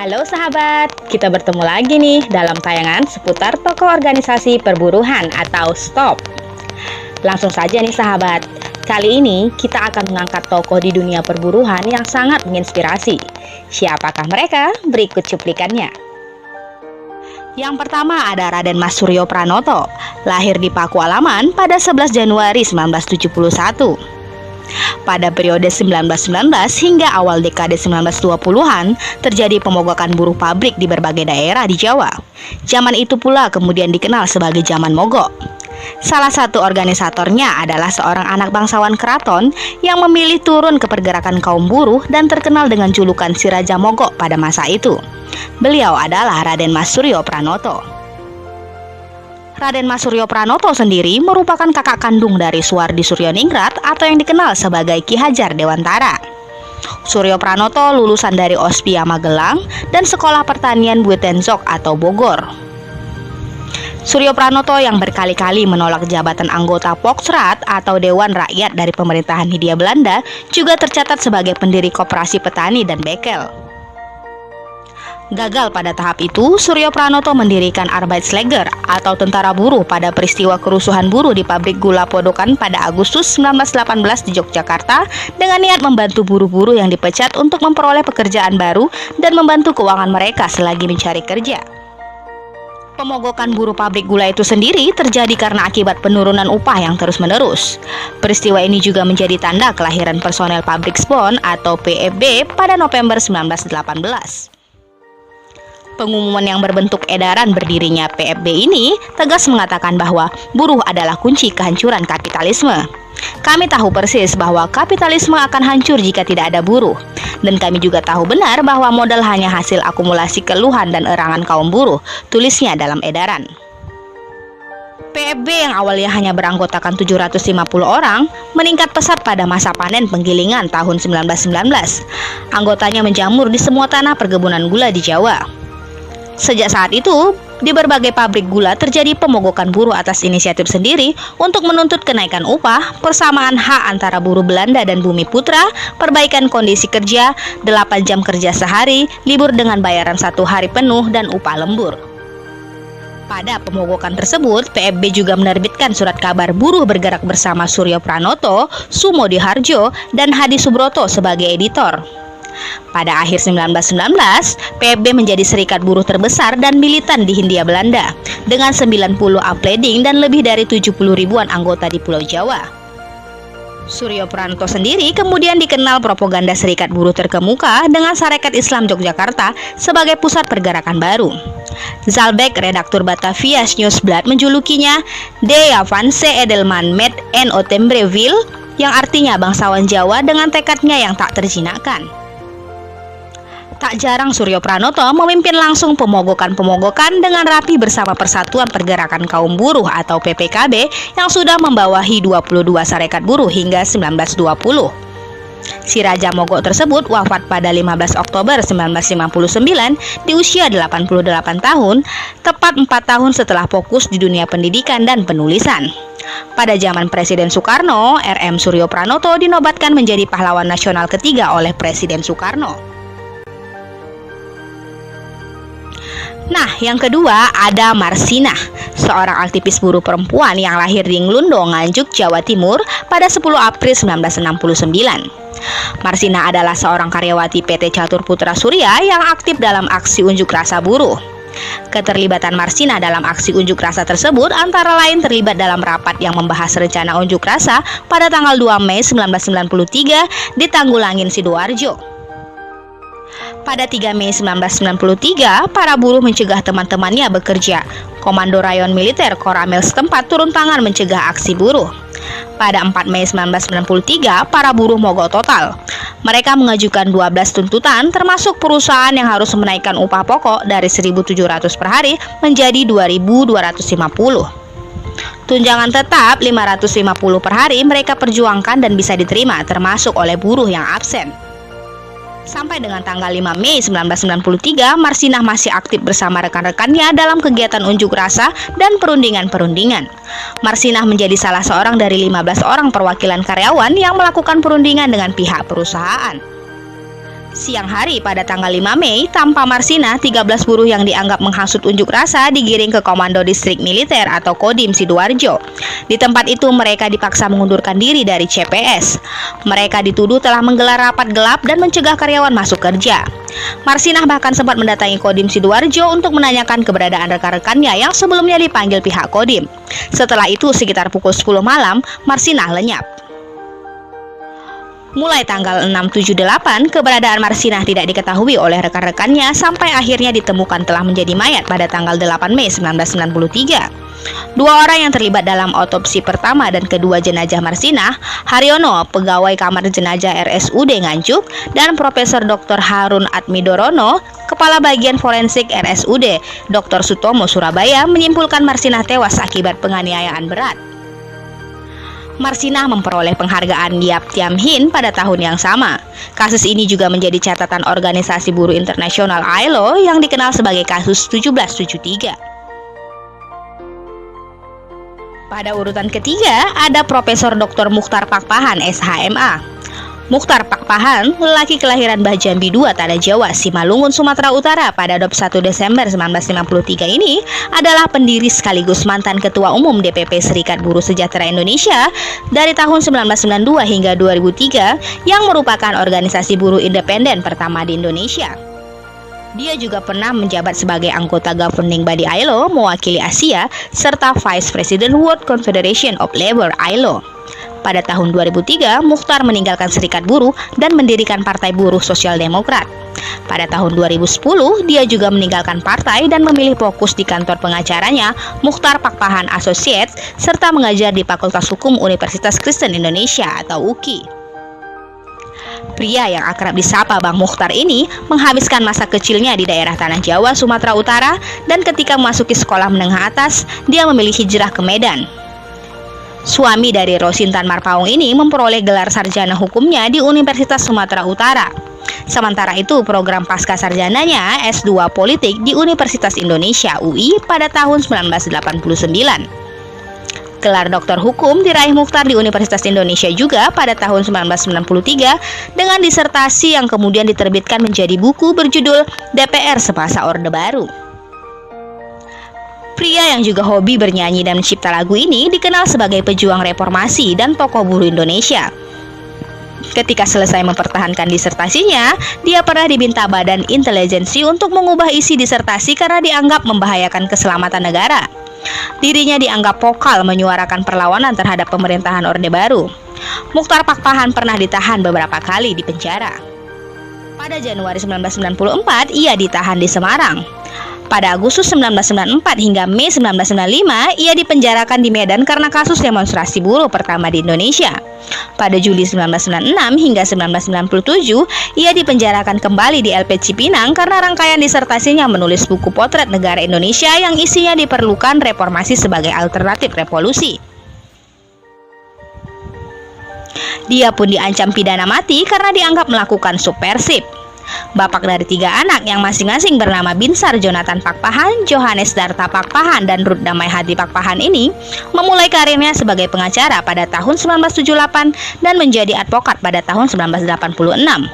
Halo sahabat, kita bertemu lagi nih dalam tayangan seputar tokoh organisasi perburuhan atau STOP. Langsung saja nih sahabat, kali ini kita akan mengangkat tokoh di dunia perburuhan yang sangat menginspirasi. Siapakah mereka? Berikut cuplikannya. Yang pertama ada Raden Mas Suryo Pranoto, lahir di Pakualaman pada 11 Januari 1971. Pada periode 1919 hingga awal dekade 1920-an, terjadi pemogokan buruh pabrik di berbagai daerah di Jawa. Zaman itu pula kemudian dikenal sebagai zaman mogok. Salah satu organisatornya adalah seorang anak bangsawan keraton yang memilih turun ke pergerakan kaum buruh dan terkenal dengan julukan si Raja Mogok pada masa itu. Beliau adalah Raden Mas Suryo Pranoto. Raden Mas Suryo Pranoto sendiri merupakan kakak kandung dari Suwardi Suryoningrat atau yang dikenal sebagai Ki Hajar Dewantara. Suryo Pranoto lulusan dari Ospia Magelang dan Sekolah Pertanian Buitenzorg atau Bogor. Suryo Pranoto yang berkali-kali menolak jabatan anggota Volksraad atau Dewan Rakyat dari pemerintahan Hindia Belanda juga tercatat sebagai pendiri koperasi petani dan bekel. Gagal pada tahap itu, Suryo Pranoto mendirikan Arbeitsleger atau tentara buruh pada peristiwa kerusuhan buruh di pabrik gula Podokan pada Agustus 1918 di Yogyakarta dengan niat membantu buruh-buruh yang dipecat untuk memperoleh pekerjaan baru dan membantu keuangan mereka selagi mencari kerja. Pemogokan buruh pabrik gula itu sendiri terjadi karena akibat penurunan upah yang terus-menerus. Peristiwa ini juga menjadi tanda kelahiran personel pabrik Spon atau PFB pada November 1918. Pengumuman yang berbentuk edaran berdirinya PFB ini tegas mengatakan bahwa buruh adalah kunci kehancuran kapitalisme. Kami tahu persis bahwa kapitalisme akan hancur jika tidak ada buruh. Dan kami juga tahu benar bahwa modal hanya hasil akumulasi keluhan dan erangan kaum buruh, tulisnya dalam edaran. PFB yang awalnya hanya beranggotakan 750 orang, meningkat pesat pada masa panen penggilingan tahun 1919. Anggotanya menjamur di semua tanah perkebunan gula di Jawa. Sejak saat itu, di berbagai pabrik gula terjadi pemogokan buruh atas inisiatif sendiri untuk menuntut kenaikan upah, persamaan hak antara buruh Belanda dan Bumi Putra, perbaikan kondisi kerja, 8 jam kerja sehari, libur dengan bayaran 1 hari penuh, dan upah lembur. Pada pemogokan tersebut, PFB juga menerbitkan surat kabar buruh bergerak bersama Suryo Pranoto, Sumodi Harjo, dan Hadi Subroto sebagai editor. Pada akhir 1919, PFB menjadi serikat buruh terbesar dan militan di Hindia Belanda dengan 90 upleading dan lebih dari 70 ribuan anggota di Pulau Jawa. Suryo Pranoto sendiri kemudian dikenal propaganda serikat buruh terkemuka dengan Sarekat Islam Yogyakarta sebagai pusat pergerakan baru. Zalbeck, redaktur Batavia Nieuwsblad menjulukinya De Javaanse Edelman met en Otembreville, yang artinya bangsawan Jawa dengan tekadnya yang tak terjinakkan. Tak jarang Suryo Pranoto memimpin langsung pemogokan-pemogokan dengan rapi bersama Persatuan Pergerakan Kaum Buruh atau PPKB yang sudah membawahi 22 sarekat buruh hingga 1920. Si Raja Mogok tersebut wafat pada 15 Oktober 1959 di usia 88 tahun, tepat 4 tahun setelah fokus di dunia pendidikan dan penulisan. Pada zaman Presiden Soekarno, RM Suryo Pranoto dinobatkan menjadi pahlawan nasional ketiga oleh Presiden Soekarno. Nah, yang kedua ada Marsinah, seorang aktivis buruh perempuan yang lahir di Nglundo, Nganjuk, Jawa Timur pada 10 April 1969. Marsinah adalah seorang karyawati PT Catur Putra Surya yang aktif dalam aksi unjuk rasa buruh. Keterlibatan Marsinah dalam aksi unjuk rasa tersebut antara lain terlibat dalam rapat yang membahas rencana unjuk rasa pada tanggal 2 Mei 1993 di Tanggulangin, Sidoarjo. Pada 3 Mei 1993, para buruh mencegah teman-temannya bekerja. Komando Rayon Militer Koramil setempat turun tangan mencegah aksi buruh. Pada 4 Mei 1993, para buruh mogok total. Mereka mengajukan 12 tuntutan termasuk perusahaan yang harus menaikkan upah pokok dari 1.700 per hari menjadi 2.250. Tunjangan tetap 550 per hari mereka perjuangkan dan bisa diterima termasuk oleh buruh yang absen. Sampai dengan tanggal 5 Mei 1993, Marsinah masih aktif bersama rekan-rekannya dalam kegiatan unjuk rasa dan perundingan-perundingan. Marsinah menjadi salah seorang dari 15 orang perwakilan karyawan yang melakukan perundingan dengan pihak perusahaan. Siang hari pada tanggal 5 Mei, tanpa Marsinah, 13 buruh yang dianggap menghasut unjuk rasa digiring ke Komando Distrik Militer atau Kodim Sidoarjo. Di tempat itu mereka dipaksa mengundurkan diri dari CPS. Mereka dituduh telah menggelar rapat gelap dan mencegah karyawan masuk kerja. Marsinah bahkan sempat mendatangi Kodim Sidoarjo untuk menanyakan keberadaan rekan-rekannya yang sebelumnya dipanggil pihak Kodim. Setelah itu sekitar pukul 10 malam, Marsinah lenyap. Mulai tanggal 6-7-8, keberadaan Marsinah tidak diketahui oleh rekan-rekannya sampai akhirnya ditemukan telah menjadi mayat pada tanggal 8 Mei 1993. Dua orang yang terlibat dalam otopsi pertama dan kedua jenazah Marsinah, Haryono, pegawai kamar jenazah RSUD Nganjuk, dan Profesor Dr. Harun Atmidorono, Kepala Bagian Forensik RSUD Dr. Sutomo Surabaya, menyimpulkan Marsinah tewas akibat penganiayaan berat. Marsinah memperoleh penghargaan Yap Thiam Hien pada tahun yang sama. Kasus ini juga menjadi catatan Organisasi Buruh Internasional ILO yang dikenal sebagai kasus 1773. Pada urutan ketiga ada Profesor Dr. Mukhtar Pakpahan SHMA. Mukhtar Pakpahan, lelaki kelahiran Bajambi 2 Tanah Jawa, Simalungun, Sumatera Utara pada 21 Desember 1953 ini adalah pendiri sekaligus mantan Ketua Umum DPP Serikat Buruh Sejahtera Indonesia dari tahun 1992 hingga 2003 yang merupakan organisasi buruh independen pertama di Indonesia. Dia juga pernah menjabat sebagai anggota Governing Body ILO mewakili Asia serta Vice President World Confederation of Labor ILO. Pada tahun 2003, Mukhtar meninggalkan Serikat Buruh dan mendirikan Partai Buruh Sosial Demokrat. Pada tahun 2010, dia juga meninggalkan partai dan memilih fokus di kantor pengacaranya, Mukhtar Pakpahan Associates, serta mengajar di Fakultas Hukum Universitas Kristen Indonesia atau UKI. Pria yang akrab disapa Bang Mukhtar ini menghabiskan masa kecilnya di daerah Tanah Jawa, Sumatera Utara, dan ketika memasuki sekolah menengah atas, dia memilih hijrah ke Medan. Suami dari Rosintan Marpaung ini memperoleh gelar sarjana hukumnya di Universitas Sumatera Utara. Sementara itu, program pasca sarjananya S2 Politik di Universitas Indonesia UI pada tahun 1989. Gelar doktor hukum diraih Mukhtar di Universitas Indonesia juga pada tahun 1993 dengan disertasi yang kemudian diterbitkan menjadi buku berjudul DPR Semasa Orde Baru. Pria yang juga hobi bernyanyi dan mencipta lagu ini dikenal sebagai pejuang reformasi dan tokoh buruh Indonesia. Ketika selesai mempertahankan disertasinya, dia pernah diminta Badan Intelijensi untuk mengubah isi disertasi karena dianggap membahayakan keselamatan negara. Dirinya dianggap vokal menyuarakan perlawanan terhadap pemerintahan Orde Baru. Mukhtar Pakpahan pernah ditahan beberapa kali di penjara. Pada Januari 1994, ia ditahan di Semarang. Pada Agustus 1994 hingga Mei 1995, ia dipenjarakan di Medan karena kasus demonstrasi buruh pertama di Indonesia. Pada Juli 1996 hingga 1997, ia dipenjarakan kembali di LP Cipinang karena rangkaian disertasinya menulis buku potret negara Indonesia yang isinya diperlukan reformasi sebagai alternatif revolusi. Dia pun diancam pidana mati karena dianggap melakukan subversif. Bapak dari 3 anak yang masing-masing bernama Binsar Jonathan Pakpahan, Johannes Darta Pakpahan, dan Ruth Damai Hati Pakpahan ini memulai karirnya sebagai pengacara pada tahun 1978 dan menjadi advokat pada tahun 1986.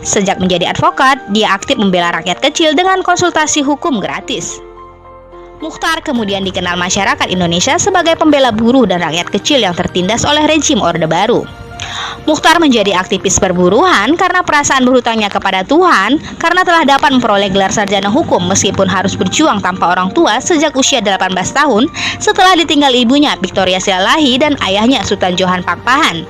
Sejak menjadi advokat, dia aktif membela rakyat kecil dengan konsultasi hukum gratis. Mukhtar kemudian dikenal masyarakat Indonesia sebagai pembela buruh dan rakyat kecil yang tertindas oleh rezim Orde Baru. Mukhtar menjadi aktivis perburuhan karena perasaan berhutangnya kepada Tuhan karena telah dapat memperoleh gelar sarjana hukum meskipun harus berjuang tanpa orang tua sejak usia 18 tahun setelah ditinggal ibunya Victoria Silalahi dan ayahnya Sultan Johan Pakpahan.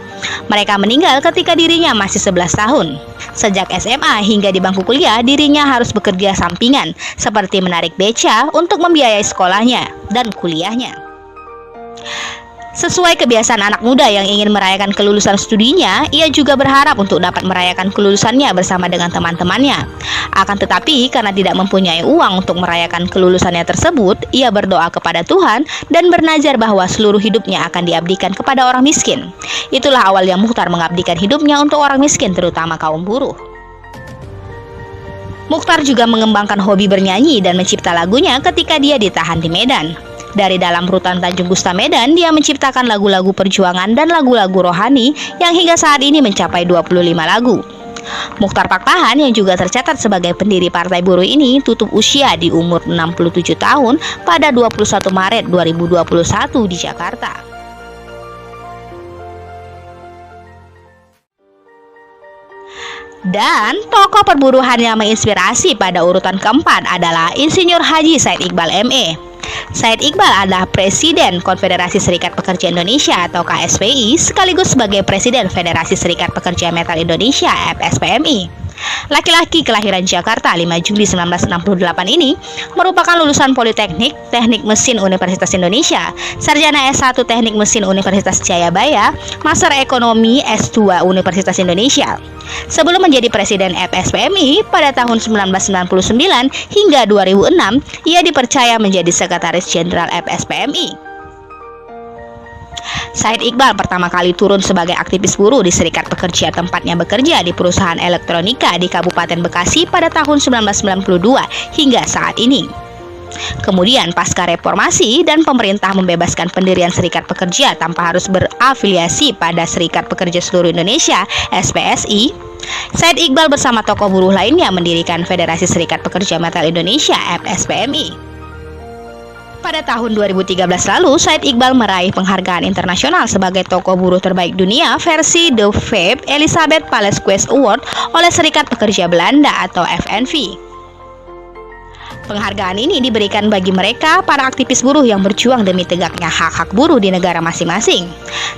Mereka meninggal ketika dirinya masih 11 tahun. Sejak SMA hingga di bangku kuliah, dirinya harus bekerja sampingan seperti menarik beca untuk membiayai sekolahnya dan kuliahnya. Sesuai kebiasaan anak muda yang ingin merayakan kelulusan studinya, ia juga berharap untuk dapat merayakan kelulusannya bersama dengan teman-temannya. Akan tetapi, karena tidak mempunyai uang untuk merayakan kelulusannya tersebut, ia berdoa kepada Tuhan dan bernazar bahwa seluruh hidupnya akan diabdikan kepada orang miskin. Itulah awalnya Mukhtar mengabdikan hidupnya untuk orang miskin, terutama kaum buruh. Mukhtar juga mengembangkan hobi bernyanyi dan mencipta lagunya ketika dia ditahan di Medan. Dari dalam rutan Tanjung Gusta Medan, dia menciptakan lagu-lagu perjuangan dan lagu-lagu rohani yang hingga saat ini mencapai 25 lagu. Muchtar Pakpahan yang juga tercatat sebagai pendiri Partai Buruh ini tutup usia di umur 67 tahun pada 21 Maret 2021 di Jakarta. Dan tokoh perburuhan yang menginspirasi pada urutan keempat adalah Insinyur Haji Said Iqbal ME. Said Iqbal adalah Presiden Konfederasi Serikat Pekerja Indonesia atau KSPI sekaligus sebagai Presiden Federasi Serikat Pekerja Metal Indonesia FSPMI. Laki-laki kelahiran Jakarta 5 Juli 1968 ini merupakan lulusan Politeknik Teknik Mesin Universitas Indonesia, Sarjana S1 Teknik Mesin Universitas Jayabaya, Master Ekonomi S2 Universitas Indonesia. Sebelum menjadi Presiden FSPMI pada tahun 1999 hingga 2006, ia dipercaya menjadi Sekretaris Jenderal FSPMI. Said Iqbal pertama kali turun sebagai aktivis buruh di Serikat Pekerja tempatnya bekerja di perusahaan elektronika di Kabupaten Bekasi pada tahun 1992 hingga saat ini. Kemudian pasca reformasi dan pemerintah membebaskan pendirian Serikat Pekerja tanpa harus berafiliasi pada Serikat Pekerja Seluruh Indonesia (SPSI), Said Iqbal bersama tokoh buruh lainnya mendirikan Federasi Serikat Pekerja Metal Indonesia (FSPMI). Pada tahun 2013 lalu, Said Iqbal meraih penghargaan internasional sebagai tokoh buruh terbaik dunia versi The Fab Elizabeth Velasquez Award oleh Serikat Pekerja Belanda atau FNV. Penghargaan ini diberikan bagi mereka para aktivis buruh yang berjuang demi tegaknya hak-hak buruh di negara masing-masing.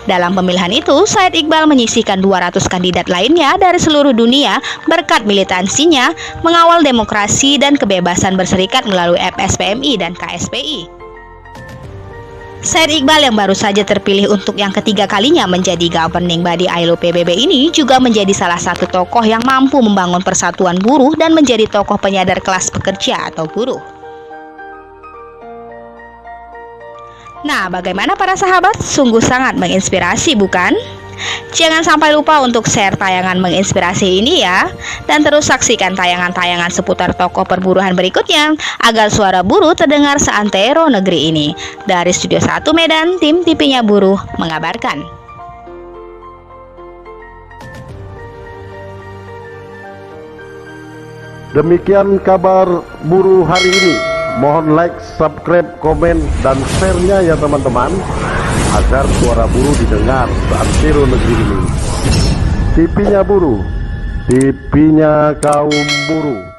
Dalam pemilihan itu, Said Iqbal menyisihkan 200 kandidat lainnya dari seluruh dunia berkat militansinya mengawal demokrasi dan kebebasan berserikat melalui FSPMI dan KSPI. Said Iqbal yang baru saja terpilih untuk yang ketiga kalinya menjadi governing body ILO PBB ini juga menjadi salah satu tokoh yang mampu membangun persatuan buruh dan menjadi tokoh penyadar kelas pekerja atau buruh. Nah, bagaimana para sahabat? Sungguh sangat menginspirasi, bukan? Jangan sampai lupa untuk share tayangan menginspirasi ini ya. Dan terus saksikan tayangan-tayangan seputar tokoh perburuhan berikutnya agar suara buruh terdengar seantero negeri ini. Dari Studio 1 Medan, tim TV-nya Buruh mengabarkan. Demikian kabar buruh hari ini. Mohon like, subscribe, komen, dan share-nya ya teman-teman, agar suara buruh didengar seantero negeri ini. TV-nya Buruh, TV-nya kaum buruh.